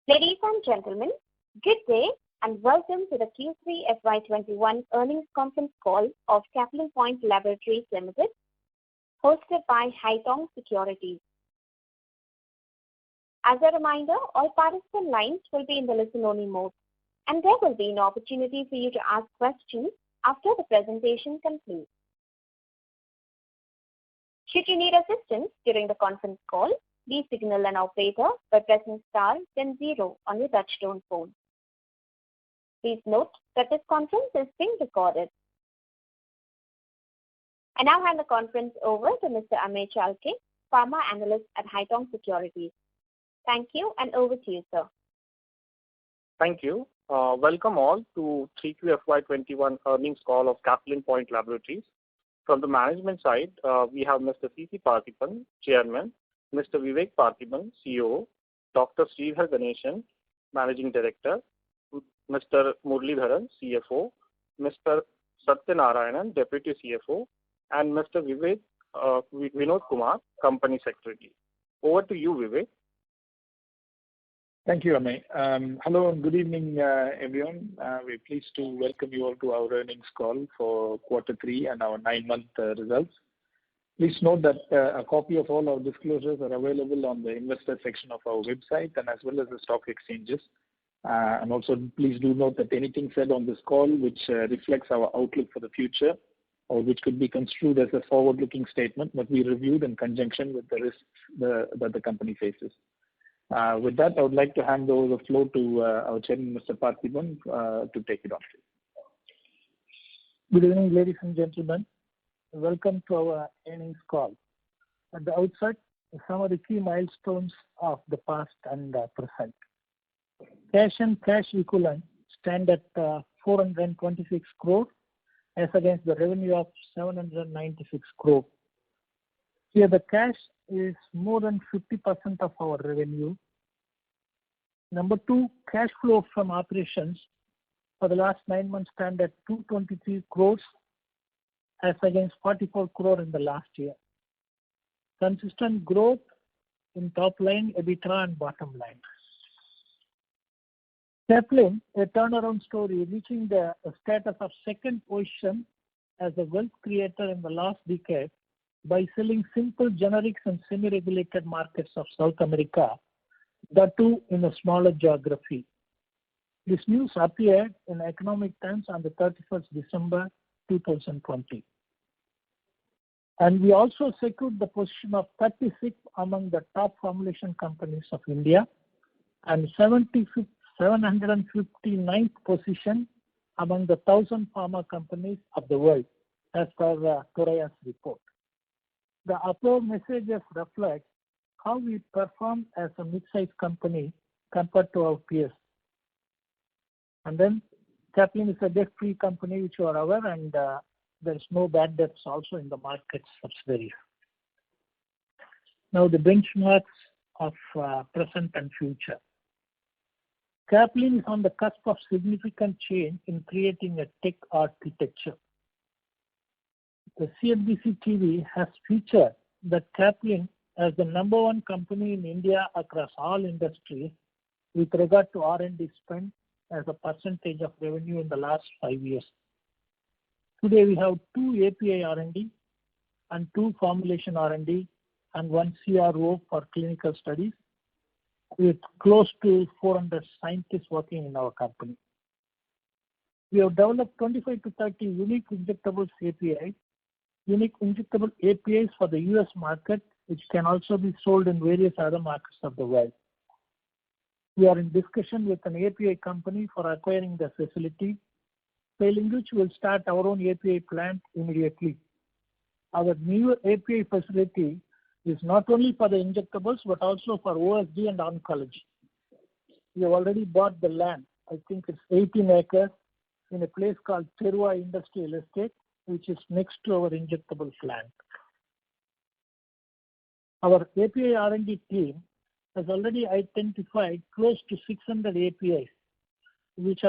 Ladies and gentlemen, good day and welcome to the Q3 FY21 earnings conference call of Caplin Point Laboratories Limited, hosted by Haitong Securities. As a reminder, all participant lines will be in the listen-only mode, and there will be an opportunity for you to ask questions after the presentation concludes. Should you need assistance during the conference call, please signal an operator by pressing star then 0 on your touchtone phone. Please note that this conference is being recorded. I now hand the conference over to Mr. Amey Chalke, Pharma Analyst at Haitong Securities. Thank you, and over to you, sir. Thank you. Welcome all to 3Q FY21 earnings call of Caplin Point Laboratories. From the management side, we have Mr. C.C. Paarthipan, Chairman, Mr. Vivek Paarthipan, CEO, Dr. Sridhar Ganesan, Managing Director, Mr. Muralidharan, CFO, Mr. Satyanarayanan, Deputy CFO, and Mr. Vinod Kumar, Company Secretary. Over to you, Vivek. Thank you, Amey. Hello and good evening, everyone. We're pleased to welcome you all to our earnings call for Q3 and our 9-month results. Please note that a copy of all our disclosures are available on the investor section of our website and as well as the stock exchanges. And also, please do note that anything said on this call which reflects our outlook for the future or which could be construed as a forward-looking statement must be reviewed in conjunction with the risks that the company faces. With that, I would like to hand over the floor to our chairman, Mr. Paarthipan, to take it on. Good evening, ladies and gentlemen. Welcome to our earnings call. At the outset, some of the key milestones of the past and present. Cash and cash equivalent stand at 426 crore as against the revenue of 796 crore. Here the cash is more than 50% of our revenue. Number 2, cash flow from operations for the last 9 months stand at 223 crores as against 44 crore in the last year. Consistent growth in top line, EBITDA and bottom line. Caplin, a turnaround story, reaching the status of second position as a wealth creator in the last decade by selling simple generics and semi-regulated markets of South America, that too in a smaller geography. This news appeared in Economic Times on the 31st December 2020. And we also secured the position of 36th among the top formulation companies of India and 759th position among the 1,000 pharma companies of the world, as per Thoraia's report. The above messages reflect how we perform as a mid-sized company compared to our peers. And then Caplin is a debt-free company, which you are aware, and there is no bad debts also in the market subsidiaries. Now the benchmarks of present and future. Caplin is on the cusp of significant change in creating a tech architecture. The CNBC TV has featured that Caplin as the #1 company in India across all industries with regard to R&D spend as a percentage of revenue in the last 5 years. Today we have 2 API R&D and 2 formulation R&D and 1 CRO for clinical studies with close to 400 scientists working in our company. We have developed 25 to 30 unique injectables APIs, unique injectable APIs for the US market, which can also be sold in various other markets of the world. We are in discussion with an API company for acquiring the facility, failing which we will start our own API plant immediately. Our new API facility is not only for the injectables but also for OSD and oncology. We have already bought the land. I think it's 18 acres in a place called Terua Industrial Estate, which is next to our injectable plant. Our API R&D team has already identified close to 600 APIs, which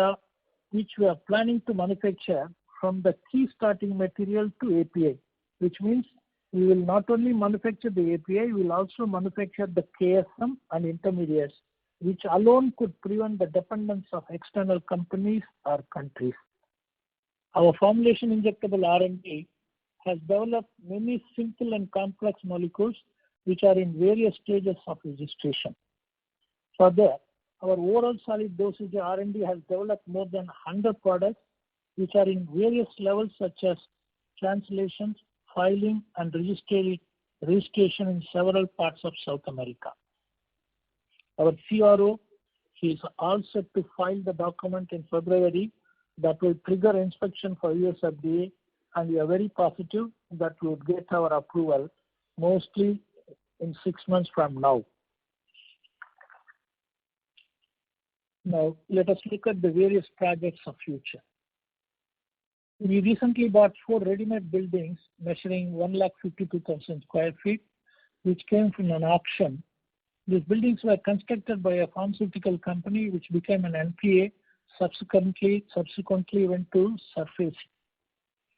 we are planning to manufacture from the key starting material to API, which means we will not only manufacture the API, we will also manufacture the KSM and intermediates which alone could prevent the dependence of external companies or countries. Our formulation injectable R&D has developed many simple and complex molecules which are in various stages of registration. Further, our oral solid dosage R&D has developed more than 100 products which are in various levels such as translations, filing, and registration in several parts of South America. Our CRO is all set to file the document in February that will trigger inspection for US FDA, and we are very positive that we would get our approval mostly in 6 months from now. Now, let us look at the various projects of future. We recently bought 4 ready-made buildings measuring 152,000 square feet, which came from an auction. These buildings were constructed by a pharmaceutical company which became an NPA, subsequently went to surface.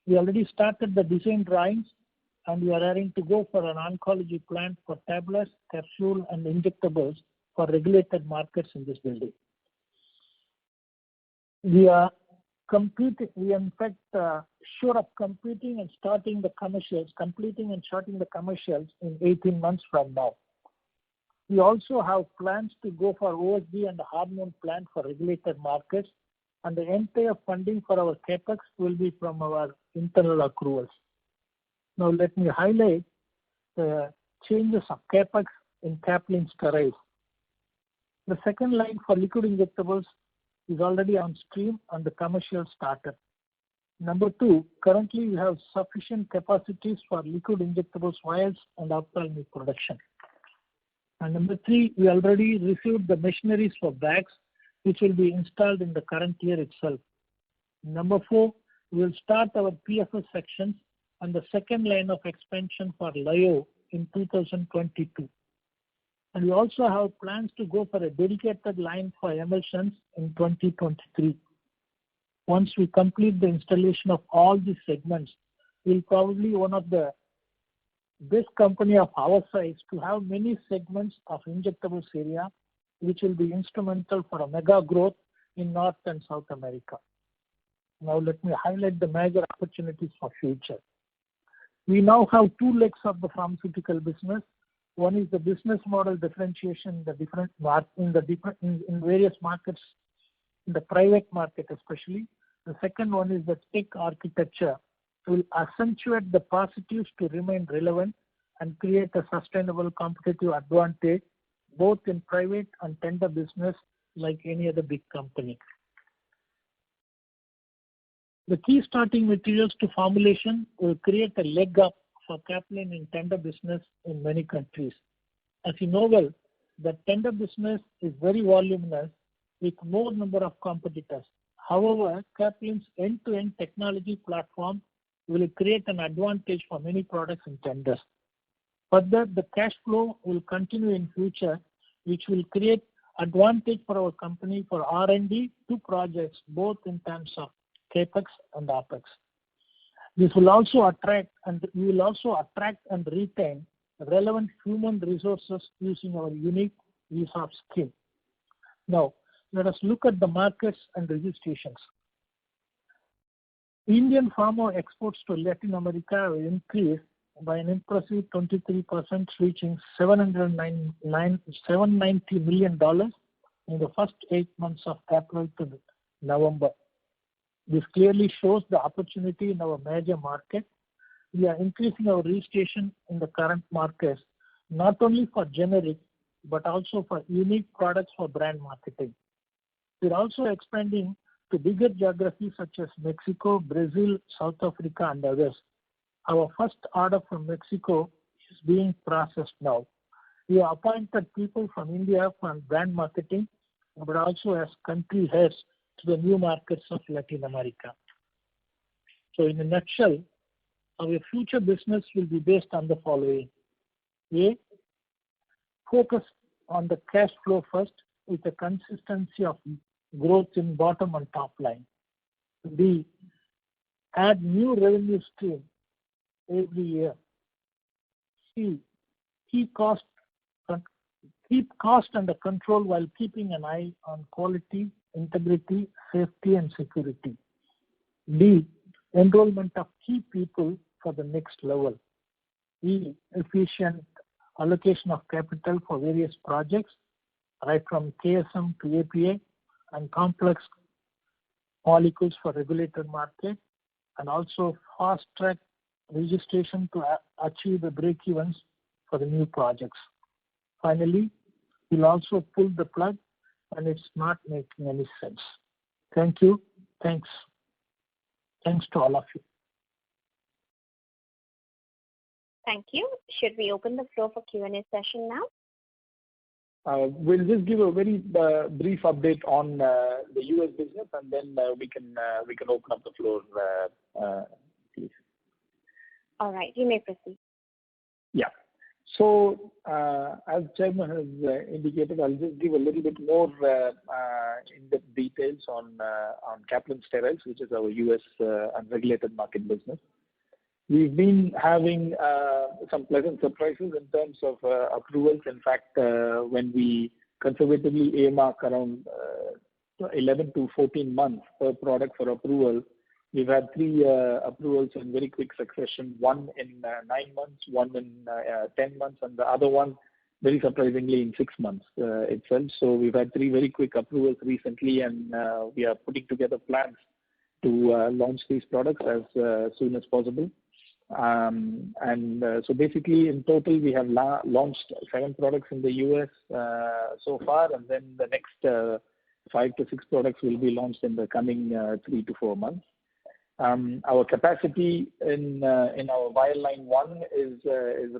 We already started the design drawings, and we are ready to go for an oncology plant for tablets, capsule, and injectables for regulated markets in this building. We are in fact sure of completing and starting the commercials in 18 months from now. We also have plans to go for OSD and the hormone plant for regulated markets, and the entire funding for our capex will be from our internal accruals. Now let me highlight the changes of capex in Caplin Steriles. The second line for liquid injectables is already on stream and the commercial started. Number 2, currently we have sufficient capacities for liquid injectables vials and ophthalmic production. And number 3, we already received the machineries for bags, which will be installed in the current year itself. Number 4, we will start our PFS sections and the second line of expansion for Lyo in 2022. And we also have plans to go for a dedicated line for emulsions in 2023. Once we complete the installation of all these segments, we'll probably one of the best company of our size to have many segments of injectables area, which will be instrumental for a mega growth in North and South America. Now let me highlight the major opportunities for future. We now have 2 legs of the pharmaceutical business. One is the business model differentiation in various markets, in the private market especially. The second one is the tech architecture will accentuate the positives to remain relevant and create a sustainable competitive advantage both in private and tender business like any other big company. The key starting materials to formulation will create a leg up for Caplin in tender business in many countries. As you know well, the tender business is very voluminous with more number of competitors. However, Caplin's end-to-end technology platform will create an advantage for many products in tenders. Further, the cash flow will continue in future, which will create advantage for our company for R&D to projects, both in terms of capex and opex. This will also attract and retain relevant human resources using our unique ESOP scheme. Now, let us look at the markets and registrations. Indian pharma exports to Latin America will increase by an impressive 23%, reaching $790 million in the first 8 months of April to November. This clearly shows the opportunity in our major market. We are increasing our registration in the current markets, not only for generic, but also for unique products for brand marketing. We are also expanding to bigger geographies such as Mexico, Brazil, South Africa, and others. Our first order from Mexico is being processed now. We have appointed people from India for brand marketing, but also as country heads to the new markets of Latin America. So in a nutshell, our future business will be based on the following. A, focus on the cash flow first with a consistency of growth in bottom and top line. B, add new revenue stream every year. C, key cost Keep cost under control while keeping an eye on quality, integrity, safety, and security. D. Enrollment of key people for the next level. E. Efficient allocation of capital for various projects, right from KSM to APA and complex molecules for regulated market, and also fast track registration to achieve the break-evens for the new projects. Finally, we'll also pull the plug when it's not making any sense. Thank you. Thanks to all of you. Thank you. Should we open the floor for Q&A session now? We'll just give a very brief update on the US business, and then we can open up the floor, please. All right, you may proceed. Yeah. So, as Chairman has indicated, I'll just give a little bit more in-depth details on Kaplan Steriles, which is our US unregulated market business. We've been having some pleasant surprises in terms of approvals. In fact, when we conservatively earmark around 11 to 14 months per product for approval, we've had 3 approvals in very quick succession, one in 9 months, one in 10 months, and the other one, very surprisingly, in 6 months itself. So we've had 3 very quick approvals recently, and we are putting together plans to launch these products as soon as possible. So basically, in total, we have launched 7 products in the US so far, and then the next 5 to 6 products will be launched in the coming 3 to 4 months. Our capacity in our vial line 1 is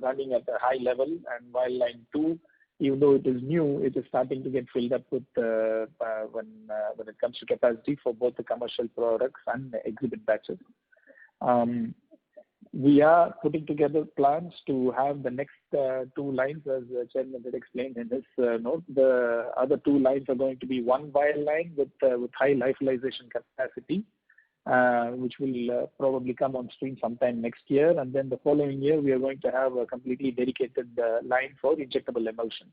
running at a high level, and vial line 2, even though it is new, it is starting to get filled up with when it comes to capacity for both the commercial products and the exhibit batches. We are putting together plans to have the next 2 lines, as the Chairman did explain in his note. The other 2 lines are going to be 1 vial line with high lyophilization capacity, which will probably come on stream sometime next year. And then the following year, we are going to have a completely dedicated line for injectable emulsion.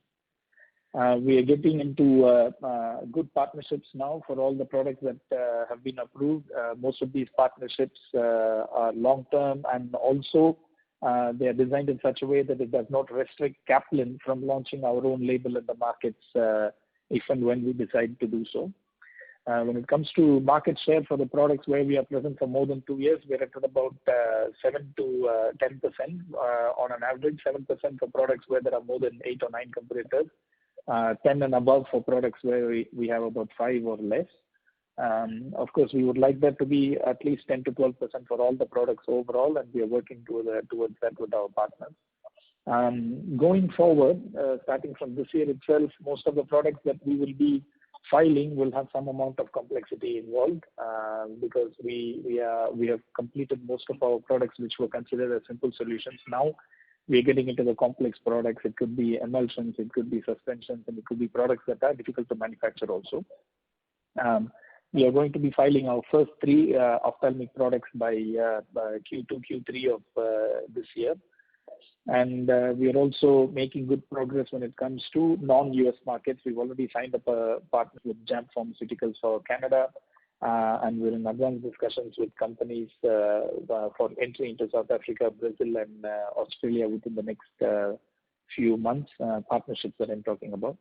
We are getting into good partnerships now for all the products that have been approved. Most of these partnerships are long-term, and also they are designed in such a way that it does not restrict Kaplan from launching our own label in the markets if and when we decide to do so. When it comes to market share for the products where we are present for more than 2 years, we're at about 7 to 10% on an average, 7% for products where there are more than 8 or 9 competitors, 10 and above for products where we have about 5 or less. Of course, we would like that to be at least 10 to 12% for all the products overall, and we are working towards that with our partners. Going forward, starting from this year itself, most of the products that we will be filing will have some amount of complexity involved, because we have completed most of our products which were considered as simple solutions. Now we are getting into the complex products. It could be emulsions, it could be suspensions, and it could be products that are difficult to manufacture also. We are going to be filing our first 3 ophthalmic products by Q2, Q3 of this year. And we are also making good progress when it comes to non-US markets. We've already signed up a partner with JAMP Pharmaceuticals for Canada, and we're in advanced discussions with companies for entry into South Africa, Brazil, and Australia within the next few months, partnerships that I'm talking about.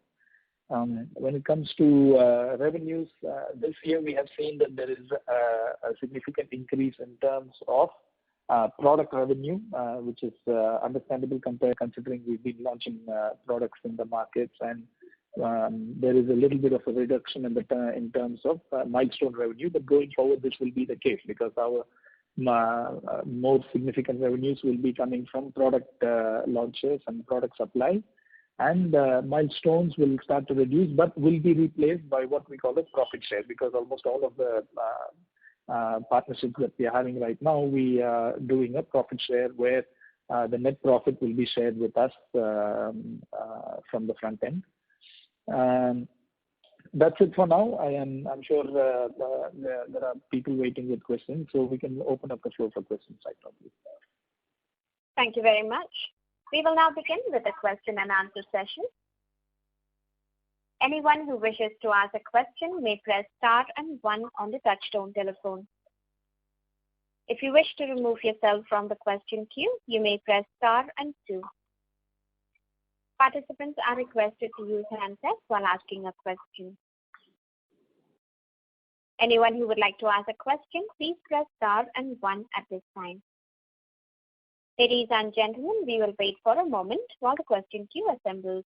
When it comes to revenues, this year we have seen that there is a significant increase in terms of product revenue, which is understandable considering we've been launching products in the markets, and there is a little bit of a reduction in terms of milestone revenue. But going forward, this will be the case because our more significant revenues will be coming from product launches and product supply, and milestones will start to reduce, but will be replaced by what we call a profit share, because almost all of the partnerships that we are having right now, we are doing a profit share where the net profit will be shared with us from the front end. That's it for now. I'm sure there are people waiting with questions, so we can open up the floor for questions right now, please. Thank you very much. We will now begin with the question and answer session. Anyone who wishes to ask a question may press star and one on the touchtone telephone. If you wish to remove yourself from the question queue, you may press star and two. Participants are requested to use handsets while asking a question. Anyone who would like to ask a question, please press star and one at this time. Ladies and gentlemen, we will wait for a moment while the question queue assembles.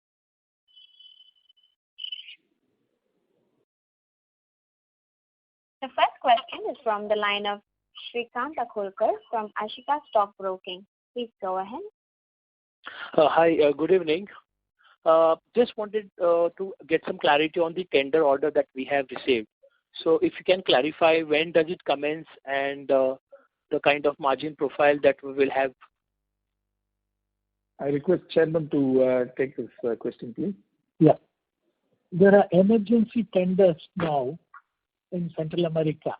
The first question is from the line of Shrikant Akolkar from Ashika Stock Broking. Please go ahead. Hi, good evening. Just wanted to get some clarity on the tender order that we have received. So if you can clarify when does it commence and the kind of margin profile that we will have. I request Chairman to take this question, please. Yeah. There are emergency tenders now in Central America.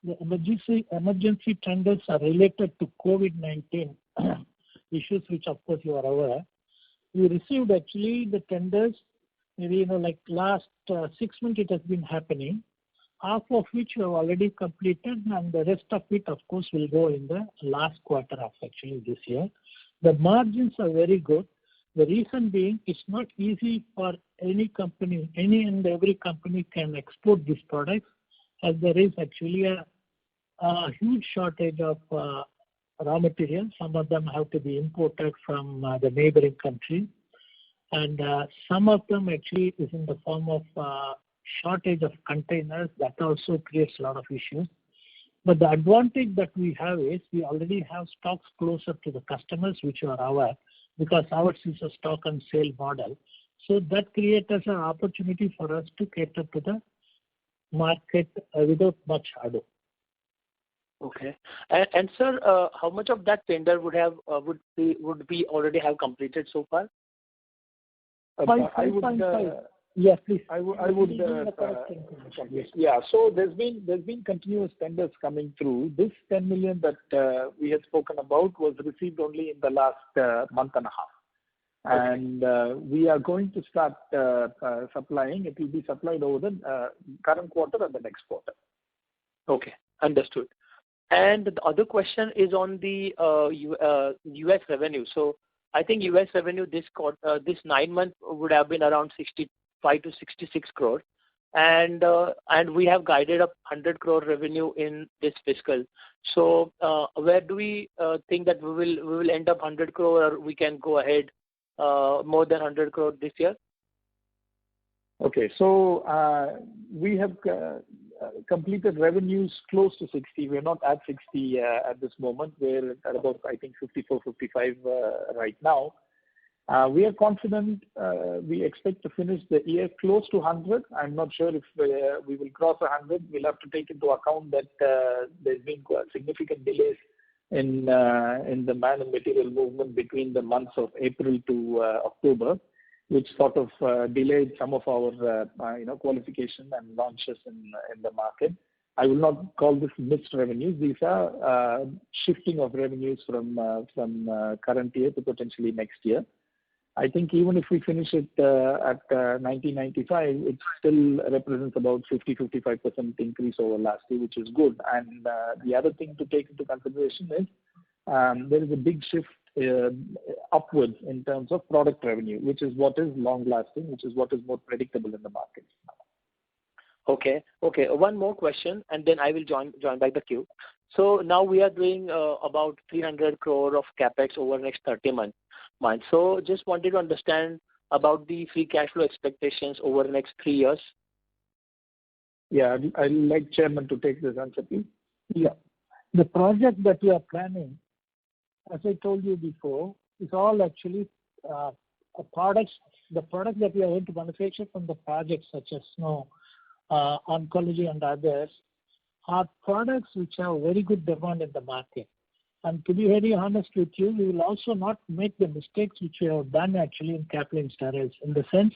The emergency tenders are related to COVID-19 issues, which of course you are aware. We received actually the tenders, maybe like last 6 months it has been happening, half of which we have already completed, and the rest of it, of course, will go in the last quarter of actually this year. The margins are very good. The reason being, it's not easy for any company, any and every company can export these products, as there is actually a huge shortage of raw materials. Some of them have to be imported from the neighboring country, and some of them actually is in the form of shortage of containers. That also creates a lot of issues. But the advantage that we have is we already have stocks closer to the customers, which are aware, because ours is a stock and sale model. So that creates an opportunity for us to cater to the market without much ado. Okay. And sir, how much of that tender would we already have completed so far? 5.5. Yes, please. I would. Yeah. So there's been continuous tenders coming through. This 10 million that we had spoken about was received only in the last month and a half, okay. And we are going to start supplying. It will be supplied over the current quarter and the next quarter. Okay, understood. And the other question is on the U.S. revenue. So I think U.S. revenue this 9 months would have been around 65 to 66 crore, and we have guided up 100 crore revenue in this fiscal. So where do we think that we will end up 100 crore, or we can go ahead more than 100 crore this year? Okay, so we have completed revenues close to 60. We're not at 60 at this moment. We're at about, I think, 54, 55 right now. We are confident. We expect to finish the year close to 100. I'm not sure if we will cross 100. We'll have to take into account that there's been significant delays in the man and material movement between the months of April to October, which sort of delayed some of our qualification and launches in the market. I will not call this missed revenues. These are shifting of revenues from current year to potentially next year. I think even if we finish it at 1995, it still represents about 50-55% increase over last year, which is good. And the other thing to take into consideration is there is a big shift upwards in terms of product revenue, which is what is long-lasting, which is what is more predictable in the market. Okay. One more question, and then I will join back the queue. So now we are doing about 300 crore of capex over the next 30 months. So just wanted to understand about the free cash flow expectations over the next 3 years. Yeah, I'd like Chairman to take this answer, please. Yeah. The project that we are planning, as I told you before, is all actually products. The product that we are going to manufacture from the projects such as oncology and others are products which have very good demand in the market. And to be very honest with you, we will also not make the mistakes which we have done actually in Caplin Steriles. In the sense,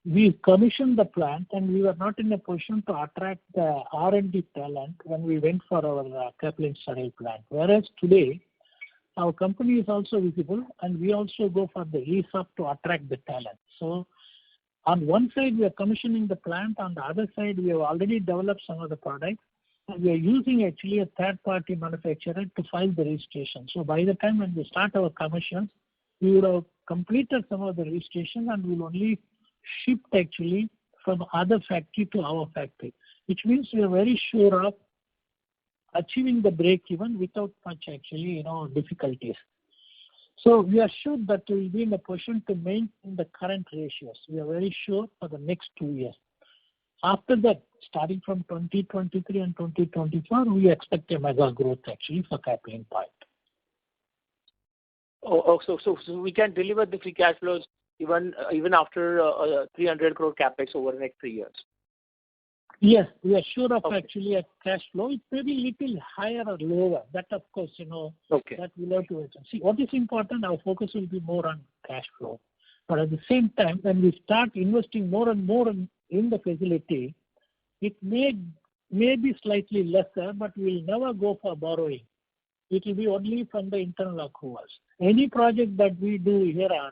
we commissioned the plant and we were not in a position to attract the R&D talent when we went for our Caplin Steriles plant. Whereas today, our company is also visible and we also go for the ESOP to attract the talent. So On one side, we are commissioning the plant. On the other side, we have already developed some of the products. And we are using actually a third-party manufacturer to file the registration. So by the time when we start our commissions, we would have completed some of the registration and will only ship actually from other factory to our factory, which means we are very sure of achieving the break even without much actually, difficulties. So we are sure that we will be in a position to maintain the current ratios. We are very sure for the next 2 years. After that, starting from 2023 and 2024, we expect a mega growth actually for Caplin Point. So we can deliver the free cash flows even after 300 crore capex over the next 3 years. Yes, we are sure of actually a cash flow. It may be little higher or lower. That of course, that we'll have to wait and see. What is important, our focus will be more on cash flow. But at the same time, when we start investing more and more in the facility, it may be slightly lesser, but we will never go for borrowing. It will be only from the internal accruals. Any project that we do here on,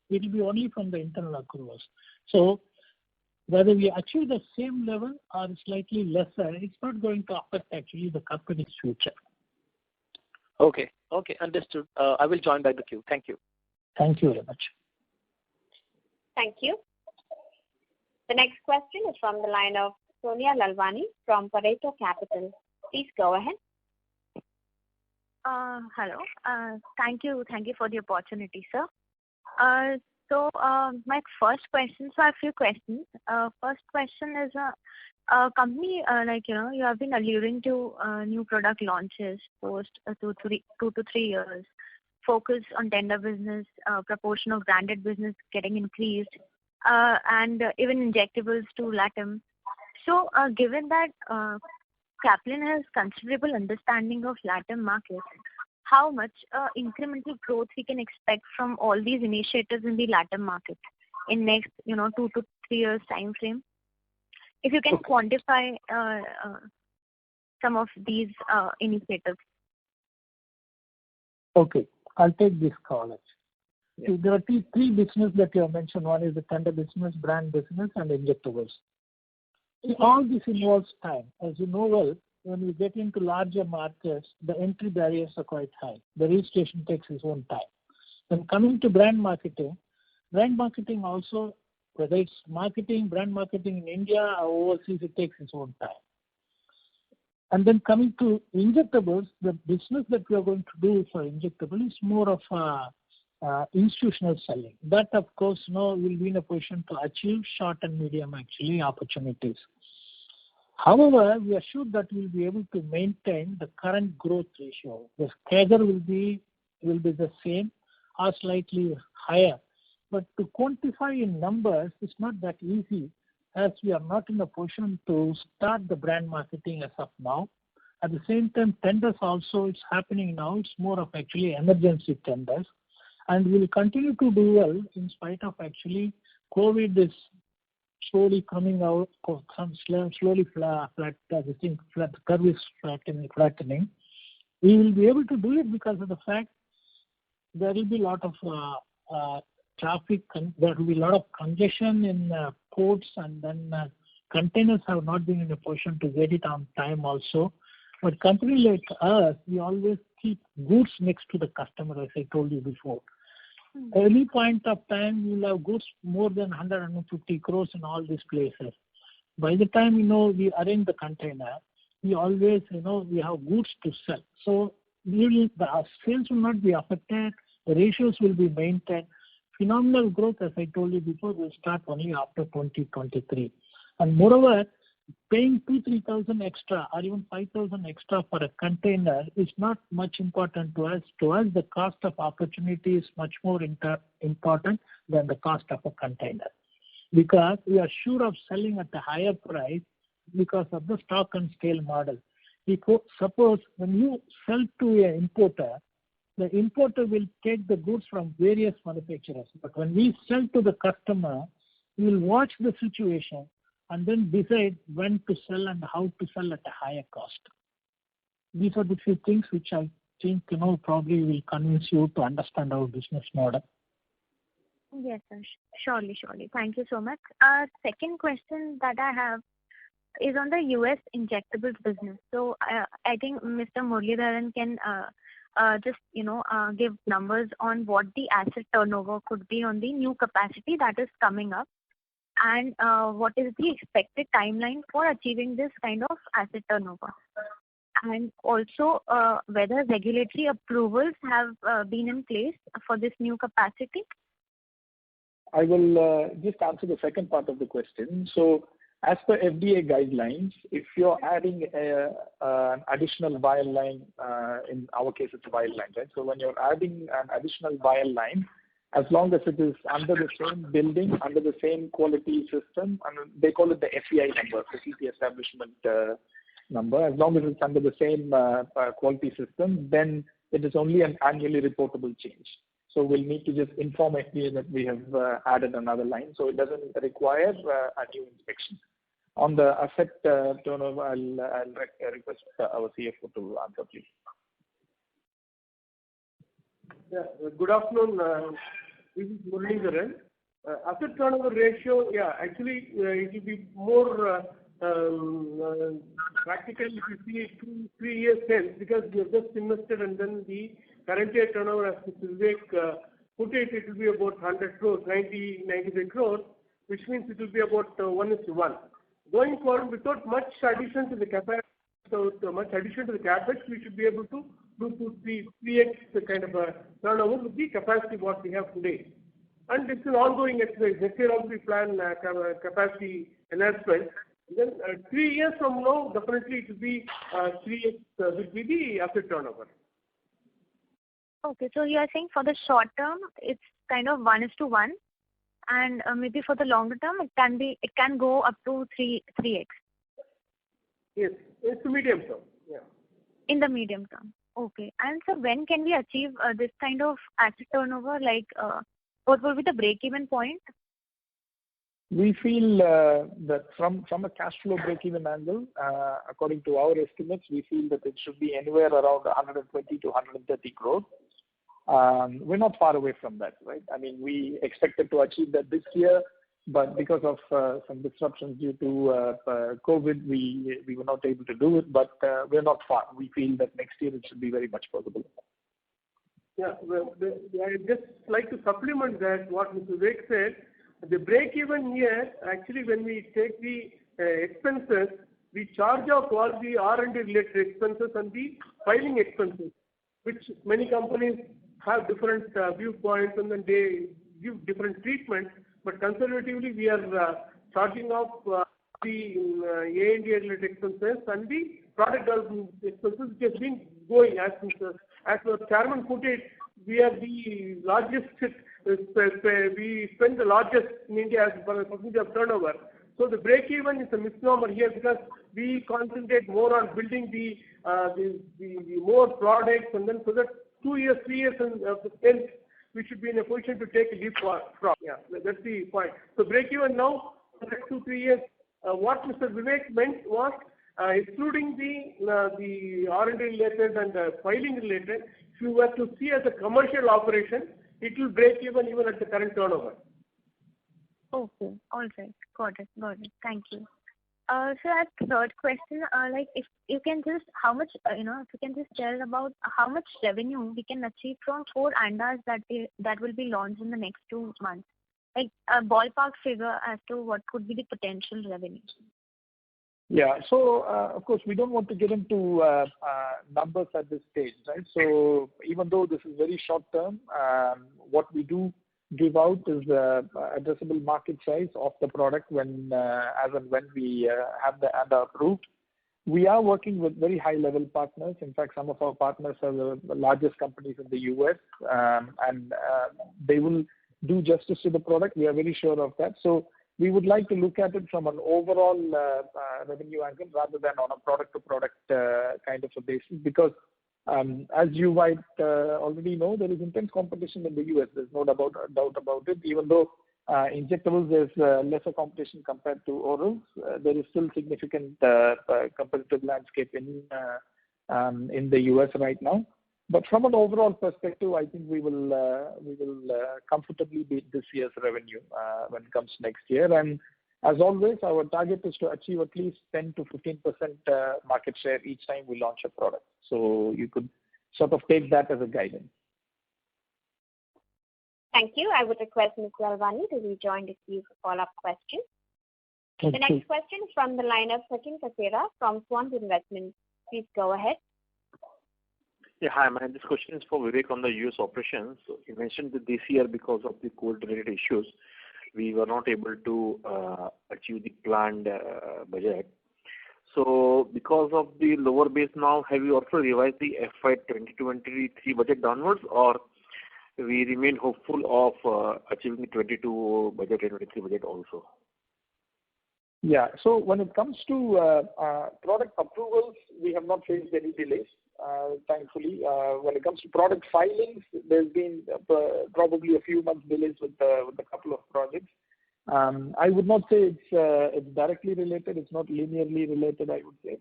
it will be only from the internal accruals. So whether we achieve the same level or slightly lesser, it's not going to affect actually the company's future. Okay, understood. I will join back the queue. Thank you. Thank you very much. Thank you. The next question is from the line of Sonia Lalwani from Pareto Capital. Please go ahead. Hello. Thank you for the opportunity, sir. So my first question, so I have a few questions. First question is, company, you have been alluding to new product launches post 2 to 3 years, focus on tender business, proportion of branded business getting increased, and even injectables to LATAM. So given that Caplin has considerable understanding of LATAM market, how much incremental growth we can expect from all these initiatives in the LATAM market in next 2 to 3 years time frame? If you can quantify some of these initiatives. Okay, I'll take this call. So there are three business that you have mentioned. One is the tender business, brand business, and injectables. All this involves time. As you know well, when we get into larger markets, the entry barriers are quite high. The registration takes its own time. When coming to brand marketing also, whether it's brand marketing in India or overseas, it takes its own time. And then coming to injectables, the business that we are going to do for injectable is more of institutional selling. That, of course, will be in a position to achieve short and medium actually opportunities. However, we are sure that we'll be able to maintain the current growth ratio. The CAGR will be the same or slightly higher. But to quantify in numbers, it's not that easy, as we are not in a position to start the brand marketing as of now. At the same time, tenders also, it's happening now. It's more of actually emergency tenders. And we'll continue to do well in spite of actually COVID is slowly coming out, slowly flat, the curve is flattening. We will be able to do it because of the fact there will be a lot of traffic, there will be a lot of congestion in ports, and then containers have not been in a position to get it on time also. But company like us, we always keep goods next to the customer, as I told you before. Any point of time, we will have goods more than 150 crores in all these places. By the time, we arrange the container, we always, we have goods to sell. So our sales will not be affected. The ratios will be maintained. Phenomenal growth, as I told you before, will start only after 2023. And moreover, paying 2,000-3,000 extra or even 5,000 extra for a container is not much important to us. To us, the cost of opportunity is much more important than the cost of a container, because we are sure of selling at a higher price because of the stock and scale model. Suppose when you sell to an importer, the importer will take the goods from various manufacturers. But when we sell to the customer, we will watch the situation and then decide when to sell and how to sell at a higher cost. These are the few things which I think, probably will convince you to understand our business model. Yes, sir. Surely, surely. Thank you so much. Second question that I have is on the U.S. injectables business. So I think Mr. Muralidharan can just give numbers on what the asset turnover could be on the new capacity that is coming up, and what is the expected timeline for achieving this kind of asset turnover, and also whether regulatory approvals have been in place for this new capacity. I will just answer the second part of the question. So, as per FDA guidelines, if you're adding an additional vial line, in our case it's a vial line, right? So when you're adding an additional vial line, as long as it is under the same building, under the same quality system, and they call it the FEI number, Facility Establishment number, as long as it's under the same quality system, then it is only an annually reportable change. So we'll need to just inform FDA that we have added another line, so it doesn't require a new inspection. On the asset turnover, I'll request our CFO to answer, please. Yeah. Good afternoon. This is Muralidharan. Asset turnover ratio, actually it will be more practical if you see it 3 years hence, because we have just invested and then the current year turnover, as Mr. Vivek put it, it will be about 100 crores, 95 crores, which means it will be about 1:1. Going forward, without much addition to the capacity, we should be able to do 3x the kind of a turnover with the capacity what we have today. And this is an ongoing exercise. Next year also we plan capacity enhancement. Then 3 years from now, definitely it will be 3x will be the asset turnover. Okay, so you are saying for the short term it's kind of 1:1, and maybe for the longer term it can go up to 3x. Yes, it's the medium term. Yeah. In the medium term. Okay. And so when can we achieve this kind of asset turnover? Like, what will be the break-even point? We feel that from a cash flow break-even angle, according to our estimates, we feel that it should be anywhere around 120 to 130 crores. We're not far away from that, right? I mean, we expected to achieve that this year, but because of some disruptions due to COVID, we were not able to do it, but we're not far. We feel that next year it should be very much possible. Yeah, well, I'd just like to supplement that what Mr. Vivek said. The break-even year, actually when we take the expenses, we charge off all the R&D related expenses and the filing expenses, which many companies have different viewpoints and then they give different treatment. But conservatively, we are charging off the A&D related expenses and the product development expenses, which has been going as our chairman put it. We are the largest. We spend the largest in India as per percentage of turnover. So the break-even is a misnomer here because we concentrate more on building the more products, and then so that 2 years, 3 years, and hence we should be in a position to take a leap from. Yeah, that's the point. So break-even now, the next 2, 3 years. What Mr. Vivek meant was excluding the R&D related and filing related. If you were to see as a commercial operation, it will break even at the current turnover. Okay, all right, got it. Thank you. So as third question, like if you can just if you can just tell about how much revenue we can achieve from 4 ANDAs that will be launched in the next 2 months, like a ballpark figure as to what could be the potential revenue. Yeah, so of course we don't want to get into numbers at this stage, right? So even though this is very short term, what we do give out is the addressable market size of the product when as and when we have the ANDA approved. We are working with very high level partners. In fact, some of our partners are the largest companies in the US, and they will do justice to the product. We are very sure of that. So we would like to look at it from an overall revenue angle rather than on a product-to-product kind of a basis, because as you might already know, there is intense competition in the US. There's no doubt about it. Even though injectables there's lesser competition compared to orals, there is still significant competitive landscape in the US right now. But from an overall perspective, I think we will comfortably beat this year's revenue when it comes next year. And as always, our target is to achieve at least 10 to 15% market share each time we launch a product. So you could sort of take that as a guidance. Thank you. I would request Mr. Alwani to rejoin the queue for follow-up questions. The next question is from the line of Sachin Kasera from Swans Investments. Please go ahead. Yeah, hi, man. This question is for Vivek on the US operations. So you mentioned that this year, because of the COVID-related issues, we were not able to achieve the planned budget. So because of the lower base now, have you also revised the FY 2023 budget downwards, or we remain hopeful of achieving the 22 budget and 23 budget also? Yeah. So when it comes to product approvals, we have not faced any delays, thankfully. When it comes to product filings, there's been probably a few months delays with a couple of projects. I would not say it's directly related. It's not linearly related, I would say.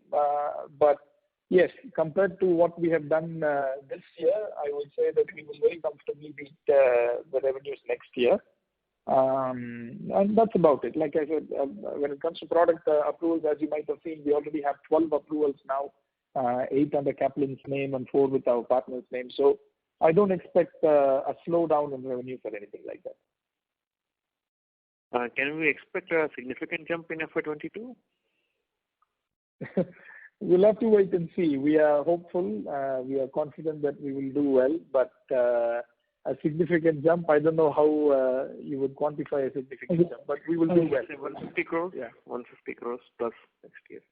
But yes, compared to what we have done this year, I would say that we will very comfortably beat the revenues next year. And that's about it. Like I said, when it comes to product approvals, as you might have seen, we already have 12 approvals now, 8 under Caplin's name and 4 with our partner's name. So I don't expect a slowdown in revenues or anything like that. Can we expect a significant jump in FY22? We'll have to wait and see. We are hopeful. We are confident that we will do well, but a significant jump, I don't know how you would quantify a significant jump, but we will do well. 150 crores? Yeah, 150 crores plus next year.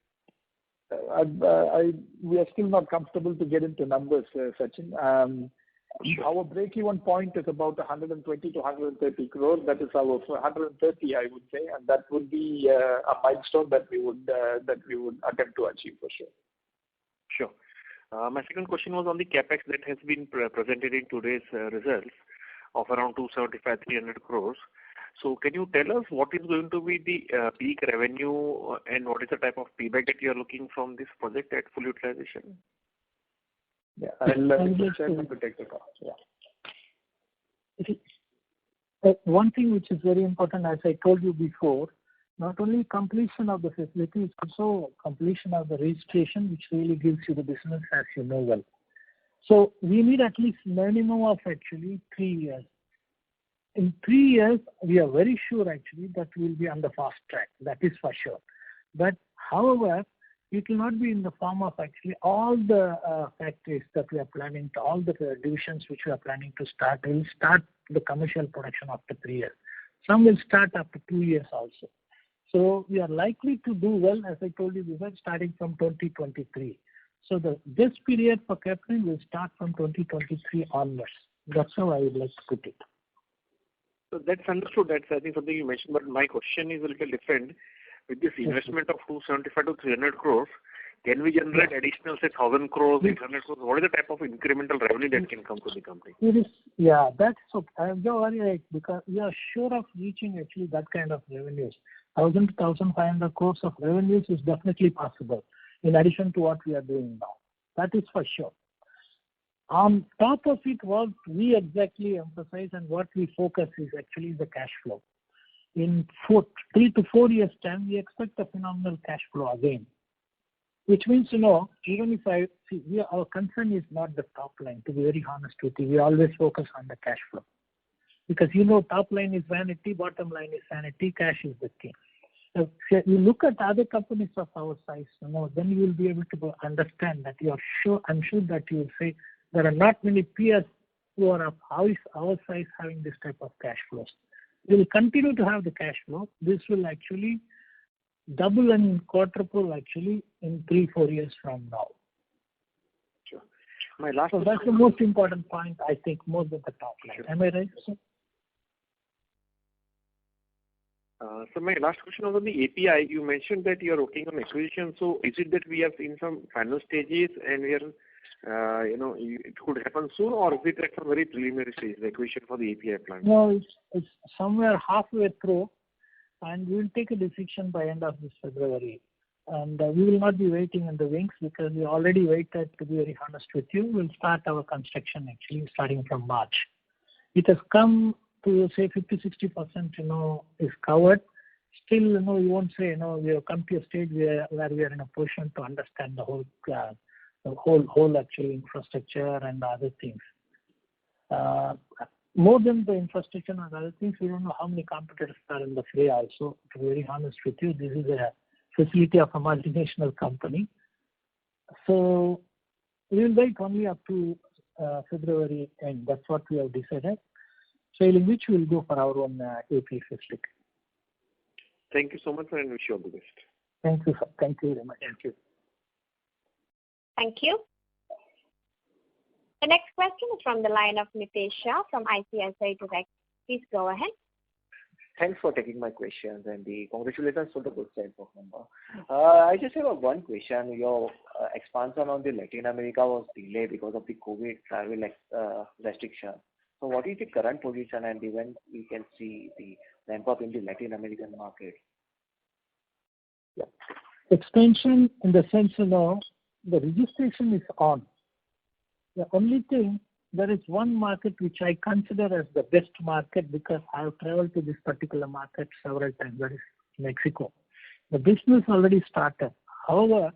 We are still not comfortable to get into numbers, Sachin. Our break-even point is about 120 to 130 crores. That is our 130, I would say, and that would be a milestone that we would attempt to achieve for sure. Sure. My second question was on the capex that has been presented in today's results of around 275-300 crores. So can you tell us what is going to be the peak revenue and what is the type of payback that you are looking from this project at full utilization? Yeah, I'll to take the call. Yeah. One thing which is very important, as I told you before, not only completion of the facility, it's also completion of the registration, which really gives you the business, as you know well. So we need at least minimum of actually 3 years. In 3 years, we are very sure actually that we will be on the fast track. That is for sure. But however, it will not be in the form of actually all the factories that we are planning to, all the divisions which we are planning to start. We will start the commercial production after 3 years. Some will start after 2 years also. So we are likely to do well, as I told you before, starting from 2023. So this period for Caplin will start from 2023 onwards. That's how I would like to put it. So that's understood. That's, I think, something you mentioned, but my question is a little different. With this investment of 275 to 300 crores, can we generate additional, say, 1,000 crores, 800 crores? What is the type of incremental revenue that can come to the company? It is, yeah, that's so. I'm very right, because we are sure of reaching actually that kind of revenues. 1,000 to 1,500 crores of revenues is definitely possible, in addition to what we are doing now. That is for sure. On top of it, what we exactly emphasize and what we focus is actually the cash flow. In 3 to 4 years' time, we expect a phenomenal cash flow again. Which means, even if our concern is not the top line, to be very honest with you, we always focus on the cash flow. Because top line is vanity, bottom line is sanity, cash is the king. So if you look at other companies of our size, then you will be able to understand that I'm sure that you will say there are not many peers who are of our size having this type of cash flows. We will continue to have the cash flow. This will actually double and quadruple actually in 3-4 years from now. Sure. My last so that's the most important point, I think, more than the top line. Sure. Am I right, sir? So my last question was on the API. You mentioned that you are working on acquisition. So is it that we have in some final stages and we are, it could happen soon, or is it at some very preliminary stage, the acquisition for the API plant? No, it's somewhere halfway through, and we will take a decision by end of this February. And we will not be waiting in the wings because we already waited, to be very honest with you. We'll start our construction actually starting from March. It has come to say 50-60%, is covered. Still, you won't say, we have come to a stage where we are in a position to understand the whole actual infrastructure and other things. More than the infrastructure and other things, we don't know how many competitors are in the fray also. To be very honest with you, this is a facility of a multinational company. So we will wait only up to February end. That's what we have decided. Failing which we will go for our own AP facility. Thank you so much and wish you all the best. Thank you, sir. Thank you very much. Thank you. Thank you. The next question is from the line of Mitesh Shah from ICICI Direct. Please go ahead. Thanks for taking my questions and the congratulations for the good set of number. I just have one question. Your expansion on the Latin America was delayed because of the COVID travel restriction. So what is the current position and when we can see the ramp up in the Latin American market? Yeah. Expansion in the sense, the registration is on. The only thing, there is one market which I consider as the best market because I have traveled to this particular market several times, that is Mexico. The business already started. However,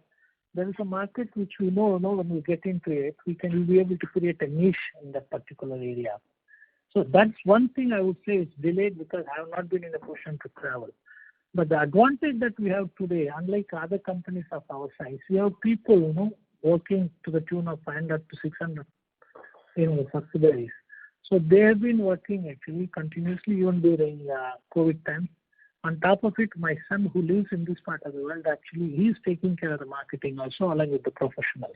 there is a market which we know when we get into it, we will be able to create a niche in that particular area. So that's one thing I would say is delayed because I have not been in a position to travel. But the advantage that we have today, unlike other companies of our size, we have people, working to the tune of 500 to 600, subsidiaries. So they have been working actually continuously even during COVID time. On top of it, my son who lives in this part of the world, actually he is taking care of the marketing also along with the professionals.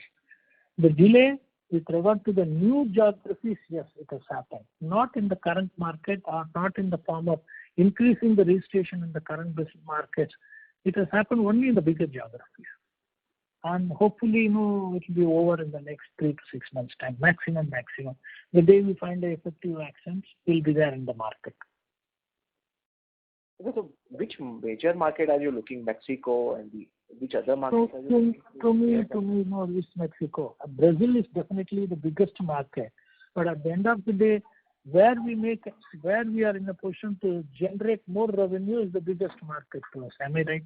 The delay with regard to the new geographies, yes, it has happened. Not in the current market or not in the form of increasing the registration in the current business markets. It has happened only in the bigger geographies. And hopefully, it will be over in the next 3 to 6 months' time, maximum. The day we find the effective actions, we'll be there in the market. So which major market are you looking? Mexico and which other markets are you looking? To me, it's Mexico. Brazil is definitely the biggest market. But at the end of the day, where we are in a position to generate more revenue is the biggest market to us. Am I right?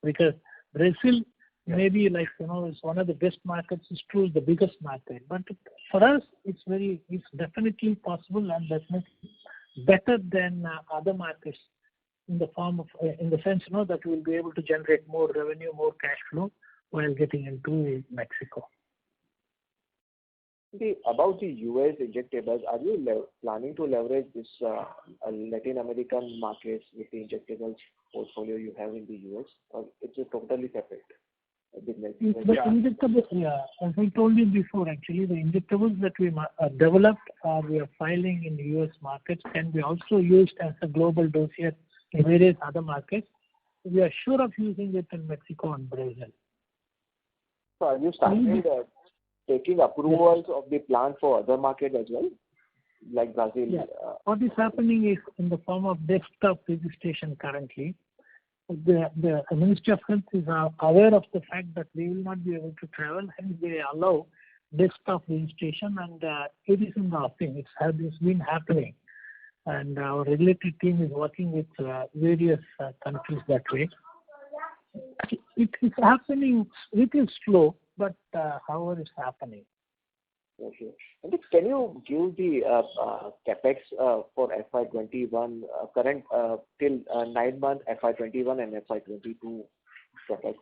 Because Brazil maybe is one of the best markets. It's true, the biggest market. But for us, it's definitely possible and definitely better than other markets in the sense that we will be able to generate more revenue, more cash flow while getting into Mexico. About the US injectables, are you planning to leverage this Latin American markets with the injectables portfolio you have in the US, or it's a totally separate? Injectables, as I told you before, actually, the injectables that we developed or we are filing in the US markets can be also used as a global dossier in various other markets. We are sure of using it in Mexico and Brazil. So are you starting taking approvals of the plant for other markets as well, like Brazil? Yeah. What is happening is in the form of desktop registration currently. The Ministry of Health is aware of the fact that we will not be able to travel, and they allow desktop registration, and it is in the offing. It's been happening. And our regulatory team is working with various countries that way. It is happening. It is slow, but however, it's happening. Okay. And can you give the capex for FY21 current till 9 months FY21 and FY22 capex?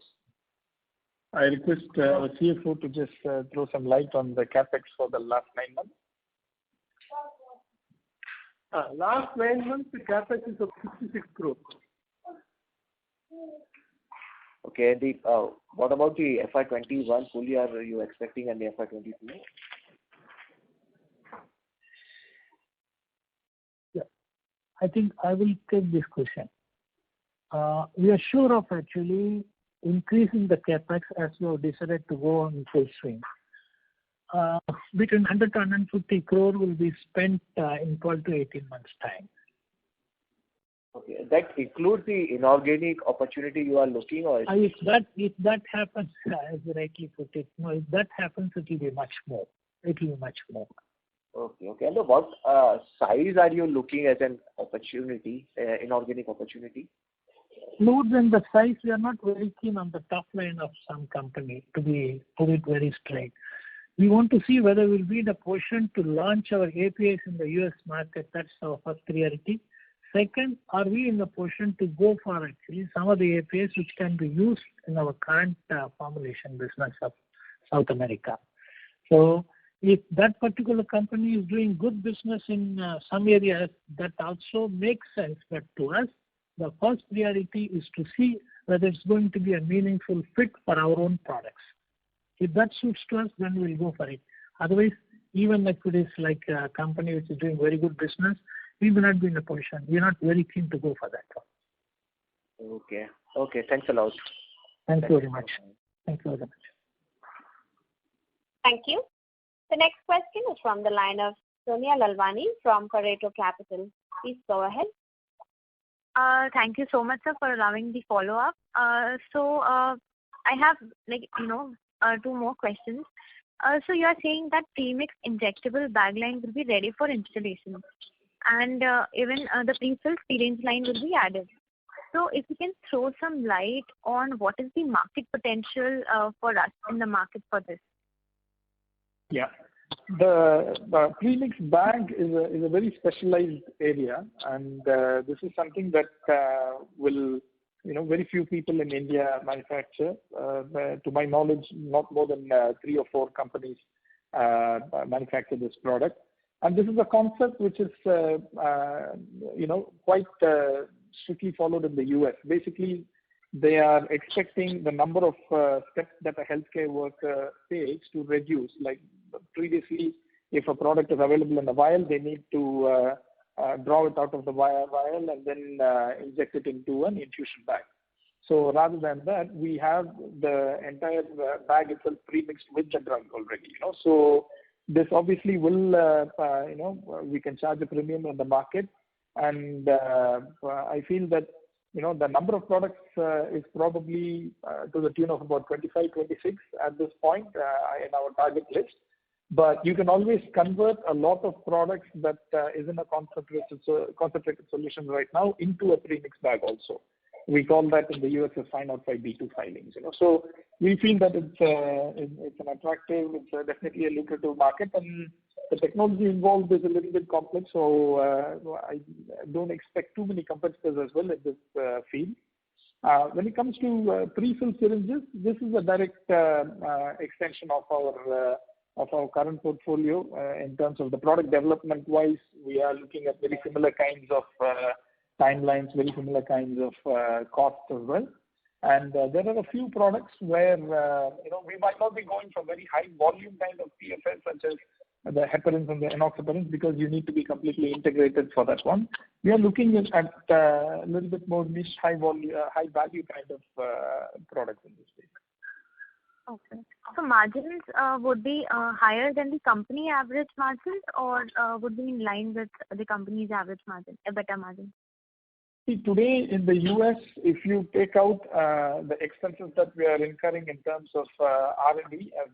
I request our CFO to just throw some light on the capex for the last 9 months. Last 9 months, the capex is of 66 crores. Okay. What about the FY21 full year are you expecting and the FY22? Yeah. I think I will take this question. We are sure of actually increasing the capex as we have decided to go on full swing. Between 100 to 150 crore will be spent in 12 to 18 months' time. Okay. That includes the inorganic opportunity you are looking, or If that happens, as you rightly put it, no, if that happens, it will be much more. It will be much more. Okay. Okay. And what size are you looking as an opportunity, inorganic opportunity? More than the size, we are not very keen on the top line of some company, to put it very straight. We want to see whether we'll be in a position to launch our APIs in the US market. That's our first priority. Second, are we in a position to go for actually some of the APIs which can be used in our current formulation business of South America? So if that particular company is doing good business in some areas, that also makes sense. But to us, the first priority is to see whether it's going to be a meaningful fit for our own products. If that suits to us, then we'll go for it. Otherwise, even if it is like a company which is doing very good business, we will not be in a position. We're not very keen to go for that one. Okay. Okay. Thanks a lot. Thank you very much. Thank you very much. Thank you. The next question is from the line of Sonia Lalwani from Pareto Capital. Please go ahead. Thank you so much, sir, for allowing the follow-up. I have, two more questions. So you are saying that premix injectable bag line will be ready for installation, and even the pre-filled syringe line will be added. So if you can throw some light on what is the market potential for us in the market for this? Yeah. The premix bag is a very specialized area, and this is something that will, very few people in India manufacture. To my knowledge, not more than 3 or 4 companies manufacture this product. And this is a concept which is, quite strictly followed in the US. Basically, they are expecting the number of steps that a healthcare worker takes to reduce. Like previously, if a product is available in a vial, they need to draw it out of the vial and then inject it into an infusion bag. So rather than that, we have the entire bag itself premixed with the drug already. So this obviously will, we can charge a premium in the market, and I feel that the number of products is probably to the tune of about 25, 26 at this point in our target list. But you can always convert a lot of products that is in a concentrated solution right now into a premix bag also. We call that in the US as 505(b)(2) filings. So we feel that it's an attractive, it's definitely a lucrative market, and the technology involved is a little bit complex. So I don't expect too many competitors as well in this field. When it comes to pre-filled syringes, this is a direct extension of our current portfolio. In terms of the product development wise, we are looking at very similar kinds of timelines, very similar kinds of costs as well. And there are a few products where we might not be going for very high volume kind of PFS, such as the heparins and the enoxaparins, because you need to be completely integrated for that one. We are looking at a little bit more niche, high value kind of products in this space. Okay. So margins would be higher than the company average margins, or would be in line with the company's average margin, a better margin? See, today in the US, if you take out the expenses that we are incurring in terms of R&D, as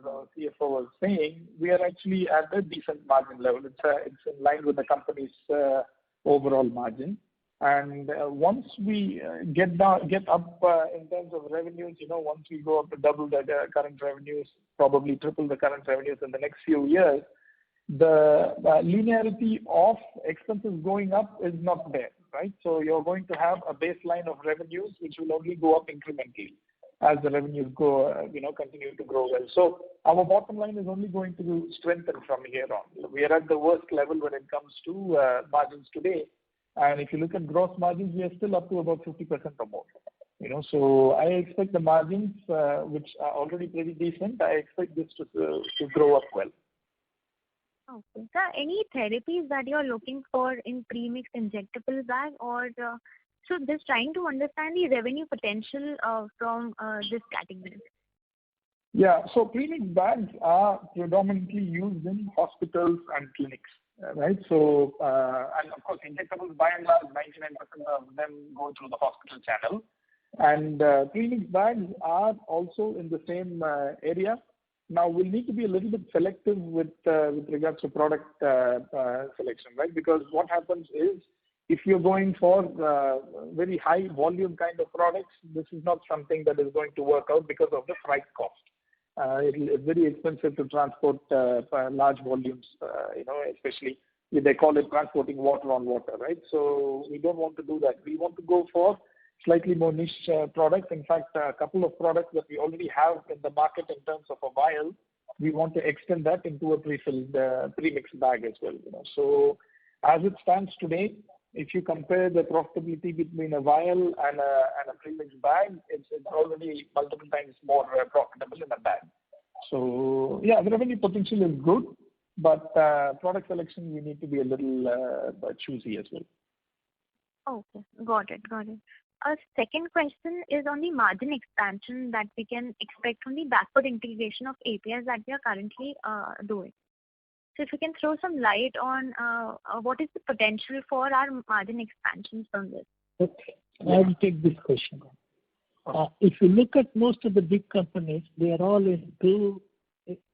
our CFO was saying, we are actually at a decent margin level. It's in line with the company's overall margin. And once we get up in terms of revenues, once we go up to double the current revenues, probably triple the current revenues in the next few years, the linearity of expenses going up is not there, right? So you're going to have a baseline of revenues which will only go up incrementally as the revenues continue to grow well. So our bottom line is only going to strengthen from here on. We are at the worst level when it comes to margins today. And if you look at gross margins, we are still up to about 50% or more. So I expect the margins, which are already pretty decent, I expect this to grow up well. Okay. Sir, any therapies that you're looking for in premix injectable bag, or so just trying to understand the revenue potential from this category? Yeah, so premix bags are predominantly used in hospitals and clinics. right? So, and of course, injectables by and large, 99% of them go through the hospital channel. And premix bags are also in the same area. Now, we'll need to be a little bit selective with regards to product selection, right? Because what happens is, if you're going for very high volume kind of products, this is not something that is going to work out because of the freight cost. It's very expensive to transport large volumes, especially they call it transporting water on water, right? So we don't want to do that. We want to go for slightly more niche products. In fact, a couple of products that we already have in the market in terms of a vial, we want to extend that into a pre-filled premix bag as well. So as it stands today, if you compare the profitability between a vial and a premix bag, it's already multiple times more profitable in a bag. So yeah, the revenue potential is good, but product selection, we need to be a little choosy as well. Okay, got it. Second question is on the margin expansion that we can expect from the backward integration of APIs that we are currently doing. So if you can throw some light on what is the potential for our margin expansion from this? Okay, I will take this question. If you look at most of the big companies, they are all into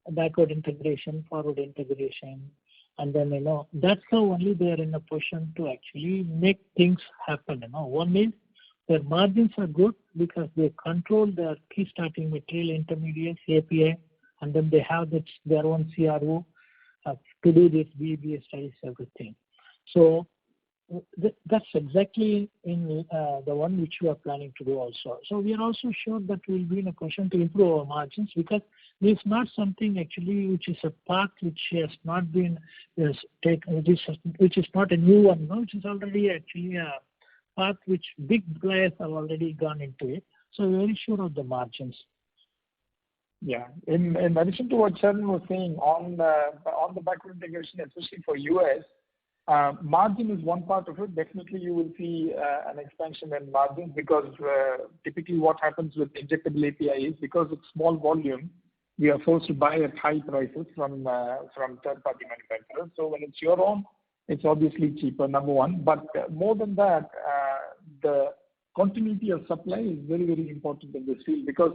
backward integration, forward integration, and then that's how only they are in a position to actually make things happen. One is their margins are good because they control their key starting material, intermediates, API, and then they have their own CRO to do this BBA studies, everything. So that's exactly in the one which we are planning to do also. So we are also sure that we will be in a position to improve our margins, because this is not something actually which is a path which has not been taken, which is not a new one, which is already actually a path which big players have already gone into it. So we're very sure of the margins. Yeah. In addition to what Sharan was saying on the backward integration, especially for US, margin is one part of it. Definitely, you will see an expansion in margins, because typically what happens with injectable API is, because it's small volume, we are forced to buy at high prices from third-party manufacturers. So when it's your own, it's obviously cheaper, number one. But more than that, the continuity of supply is very, very important in this field, because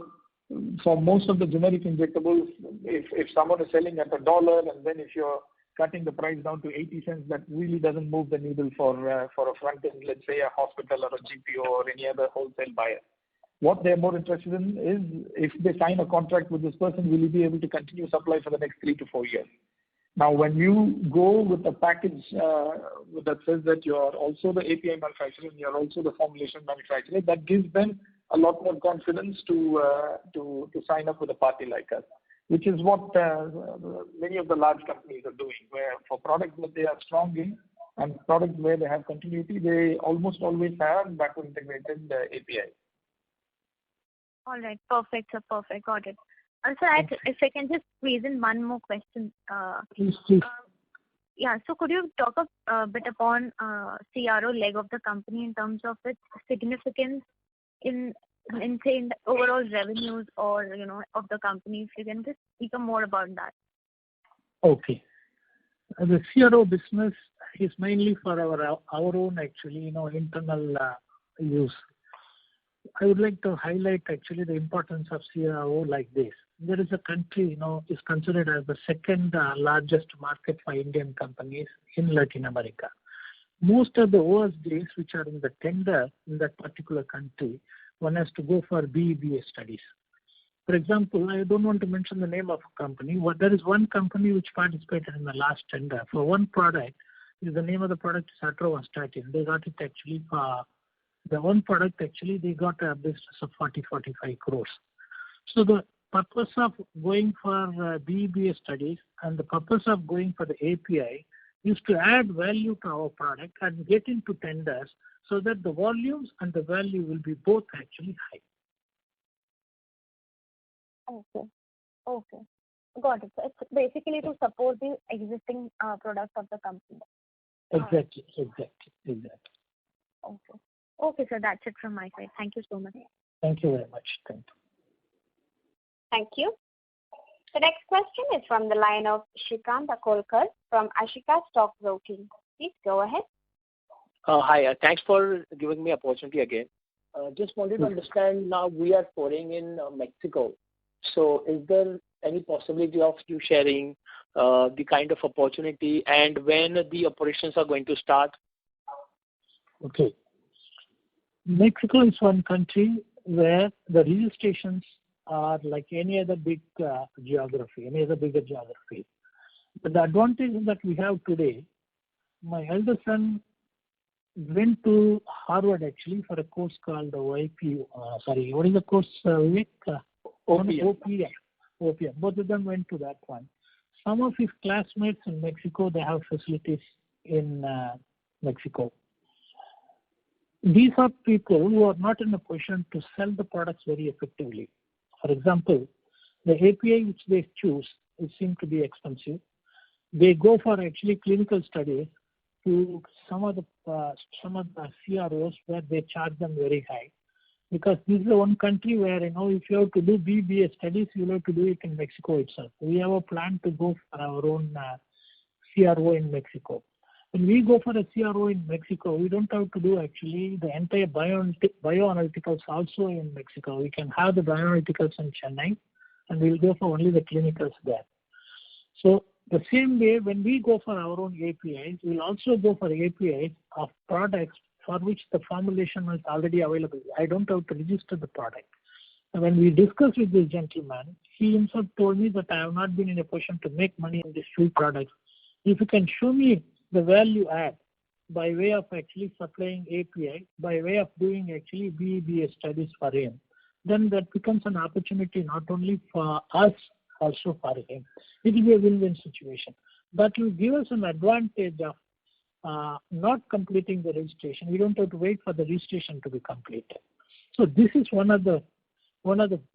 for most of the generic injectables, if someone is selling at $1, and then if you're cutting the price down to 80 cents, that really doesn't move the needle for a front end, let's say a hospital or a GPO or any other wholesale buyer. What they're more interested in is, if they sign a contract with this person, will you be able to continue supply for the next 3 to 4 years? Now, when you go with a package that says that you're also the API manufacturer and you're also the formulation manufacturer, that gives them a lot more confidence to sign up with a party like us, which is what many of the large companies are doing, where for products that they are strong in and products where they have continuity, they almost always have backward integrated API. All right, perfect, sir, perfect, got it. Also, if I can just squeeze in one more question. Please. Yeah, so could you talk a bit upon CRO leg of the company in terms of its significance in say in the overall revenues or of the company? If you can just speak more about that. Okay. The CRO business is mainly for our own actually internal use. I would like to highlight actually the importance of CRO like this. There is a country is considered as the second largest market for Indian companies in Latin America. Most of the OSDs which are in the tender in that particular country, one has to go for BBA studies. For example, I don't want to mention the name of a company. There is one company which participated in the last tender for one product. The name of the product is atorvastatin. They got it actually for the one product. Actually, they got a business of 40-45 crores. So the purpose of going for BBA studies and the purpose of going for the API is to add value to our product and get into tenders, so that the volumes and the value will be both actually high. Okay. Got it. So it's basically to support the existing products of the company. Exactly. Okay, sir, that's it from my side. Thank you so much. Thank you very much. Thank you. Thank you. The next question is from the line of Shrikant Akolkar from Ashika Stock Broking. Please go ahead. Hi. Thanks for giving me opportunity again. Just wanted to understand, now we are pouring in Mexico. So is there any possibility of you sharing the kind of opportunity and when the operations are going to start? Okay. Mexico is one country where the registrations are like any other big geography, any other bigger geography. But the advantage that we have today, my elder son went to Harvard actually for a course called OPM. What is the course, Vivek? OPM. Both of them went to that one. Some of his classmates in Mexico, they have facilities in Mexico. These are people who are not in a position to sell the products very effectively. For example, the API which they choose, it seems to be expensive. They go for actually clinical studies to some of the CROs where they charge them very high. Because this is the one country where, if you have to do BBA studies, you have to do it in Mexico itself. We have a plan to go for our own CRO in Mexico. When we go for a CRO in Mexico, we don't have to do actually the entire bioanalyticals also in Mexico. We can have the bioanalyticals in Chennai, and we'll go for only the clinicals there. So the same way, when we go for our own APIs, we'll also go for APIs of products for which the formulation is already available. I don't have to register the product. And when we discussed with this gentleman, he himself told me that I have not been in a position to make money in these few products. If you can show me the value add by way of actually supplying API, by way of doing actually BBA studies for him, then that becomes an opportunity not only for us, also for him. It will be a win-win situation. That will give us an advantage of not completing the registration. We don't have to wait for the registration to be completed. So this is one of the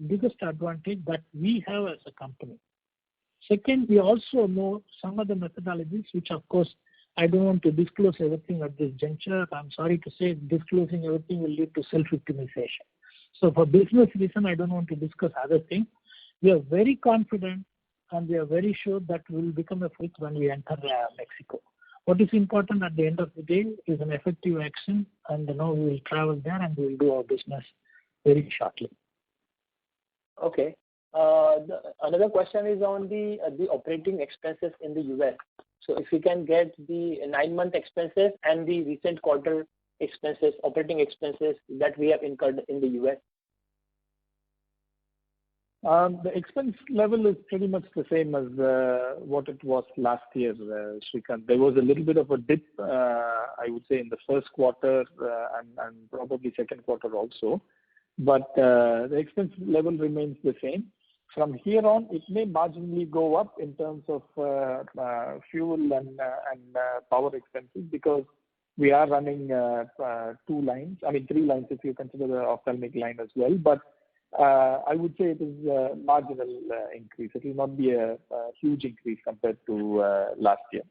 biggest advantage that we have as a company. Second, we also know some of the methodologies, which of course I don't want to disclose everything at this juncture. I'm sorry to say disclosing everything will lead to self-victimization. So for business reason, I don't want to discuss other things. We are very confident and we are very sure that we will become a fit when we enter Mexico. What is important at the end of the day is an effective action, and we will travel there and we will do our business very shortly. Okay. Another question is on the operating expenses in the US. So if we can get the 9-month expenses and the recent quarter expenses, operating expenses that we have incurred in the US. The expense level is pretty much the same as what it was last year, Shrikant. There was a little bit of a dip, I would say, in the first quarter and probably second quarter also. But the expense level remains the same. From here on, it may marginally go up in terms of fuel and power expenses because we are running 3 lines if you consider the ophthalmic line as well. But I would say it is a marginal increase. It will not be a huge increase compared to last year.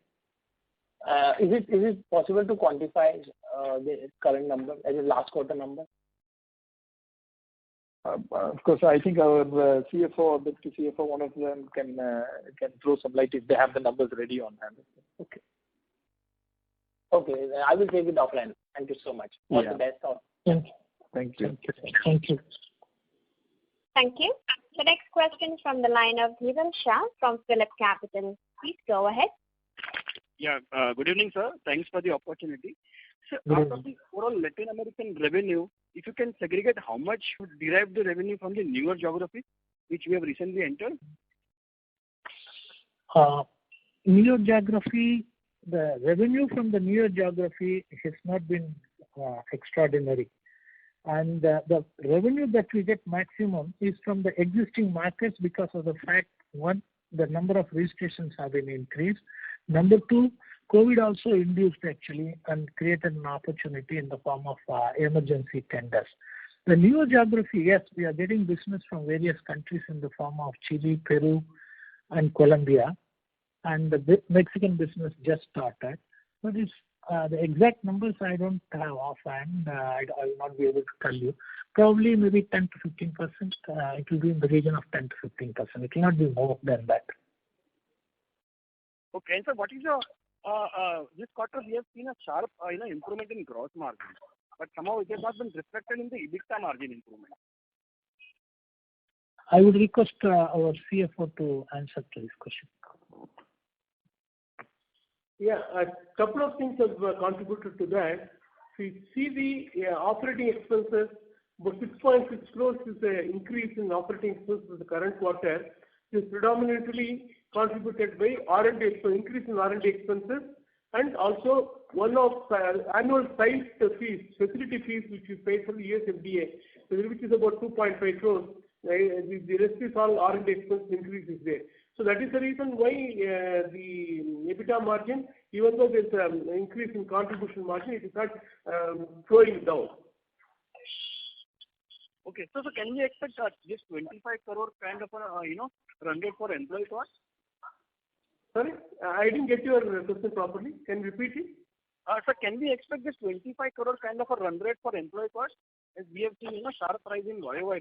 Is it possible to quantify the current number as a last quarter number? Of course, I think our CFO or deputy CFO, one of them, can throw some light if they have the numbers ready on hand. Okay. Okay, I will take it offline. Thank you so much. All the best. Thank you. Thank you. The next question is from the line of Dhiral Shah from Phillip Capital. Please go ahead. Yeah. Good evening, sir. Thanks for the opportunity. So out of the overall Latin American revenue, if you can segregate how much would derive the revenue from the newer geography which we have recently entered? Newer geography, the revenue from the newer geography has not been extraordinary. And the revenue that we get maximum is from the existing markets because of the fact, one, the number of registrations have been increased. Number two, COVID also induced actually and created an opportunity in the form of emergency tenders. The newer geography, yes, we are getting business from various countries in the form of Chile, Peru, and Colombia. And the Mexican business just started. But it's The exact numbers I don't have offhand. I will not be able to tell you. Probably maybe 10 to 15%. It will be in the region of 10 to 15%. It will not be more than that. Okay. And so what is your, this quarter we have seen a sharp improvement in gross margin, but somehow it has not been reflected in the EBITDA margin improvement. I would request our CFO to answer to this question. Yeah, a couple of things have contributed to that. If you see the operating expenses, about 6.6 crores is the increase in operating expenses in the current quarter. This is predominantly contributed by R&D, increase in R&D expenses, and also one of annual site fees, facility fees, which we pay for the US FDA, which is about 2.5 crores. The rest is all R&D expense increase is there. So that is the reason why the EBITDA margin, even though there's an increase in contribution margin, it is not flowing down. Okay, so can we expect this 25 crore kind of a run rate for employee cost? Sorry, I didn't get your question properly. Can you repeat it? Sir, can we expect this 25 crore kind of a run rate for employee cost, as we have seen sharp rise in YOY?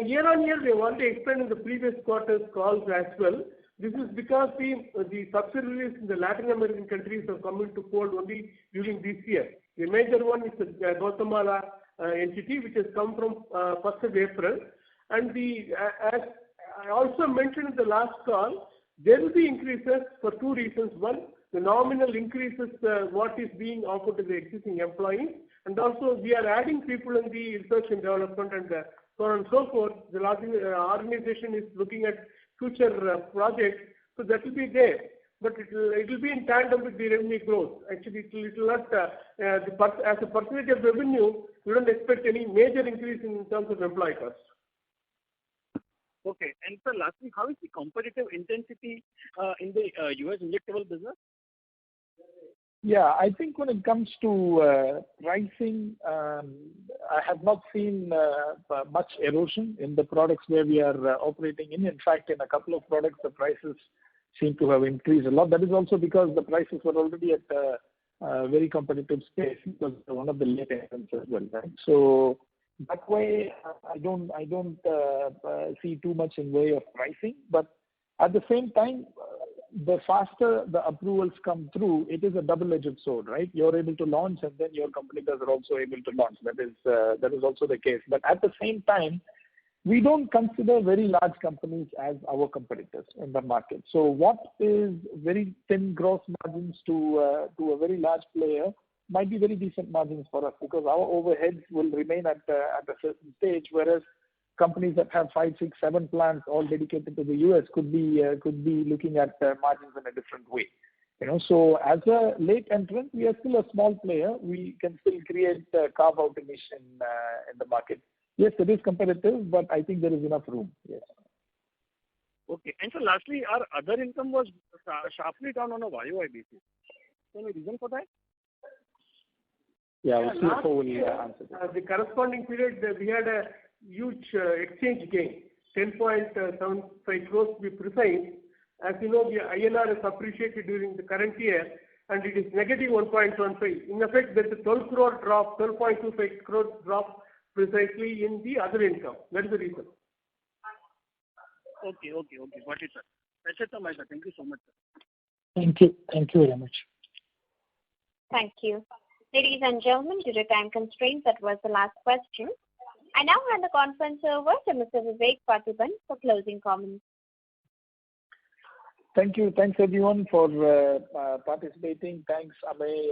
Year on year, we have already explained in the previous quarter's calls as well. This is because the subsidiaries in the Latin American countries have come into fold only during this year. The major one is the Guatemala entity, which has come from 1st of April. And as I also mentioned in the last call, there will be increases for two reasons. One, the nominal increases what is being offered to the existing employees. And also, we are adding people in the research and development and so on and so forth. The organization is looking at future projects, so that will be there. But it will be in tandem with the revenue growth. Actually, it will not, as a percentage of revenue, we don't expect any major increase in terms of employee costs. Okay. And sir, lastly, how is the competitive intensity in the US injectable business? Yeah, I think when it comes to pricing, I have not seen much erosion in the products where we are operating in. In fact, in a couple of products, the prices seem to have increased a lot. That is also because the prices were already at a very competitive space because one of the late entrants as well, right? So that way, I don't see too much in way of pricing. But at the same time, the faster the approvals come through, it is a double-edged sword, right? You're able to launch, and then your competitors are also able to launch. That is also the case. But at the same time, we don't consider very large companies as our competitors in the market. So what is very thin gross margins to a very large player might be very decent margins for us, because our overheads will remain at a certain stage, whereas companies that have 5, 6, 7 plants all dedicated to the US could be looking at margins in a different way. So as a late entrant, we are still a small player. We can still create carve out niche in the market. Yes, it is competitive, but I think there is enough room. Yes. Okay. And so lastly, our other income was sharply down on a YOY basis. Any reason for that? Yeah, CFO will answer that. The corresponding period, we had a huge exchange gain, 10.75 crores to be precise. As you know, the INR has appreciated during the current year, and it is negative 1.15. In effect, there is a 12 crore drop, 12.25 crore drop precisely in the other income. That is the reason. Okay. Got it, sir. That's it from my side. Thank you so much, sir. Thank you. Thank you very much. Thank you. Ladies and gentlemen, due to time constraints, that was the last question. I now hand the conference over to Mr. Vivek Partheeban for closing comments. Thank you. Thanks everyone for participating. Thanks Amey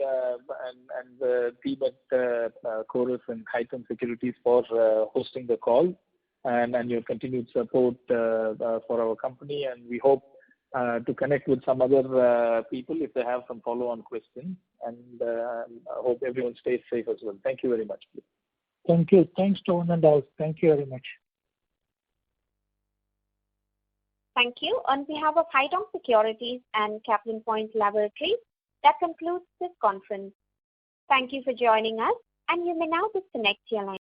and the team at Chorus and Haitong Securities for hosting the call and your continued support for our company. And we hope to connect with some other people if they have some follow-on questions. And I hope everyone stays safe as well. Thank you very much. Thank you. Thanks to one and all. Thank you very much. Thank you. On behalf of Haitong Securities and Caplin Point Laboratories, that concludes this conference. Thank you for joining us, and you may now disconnect your line.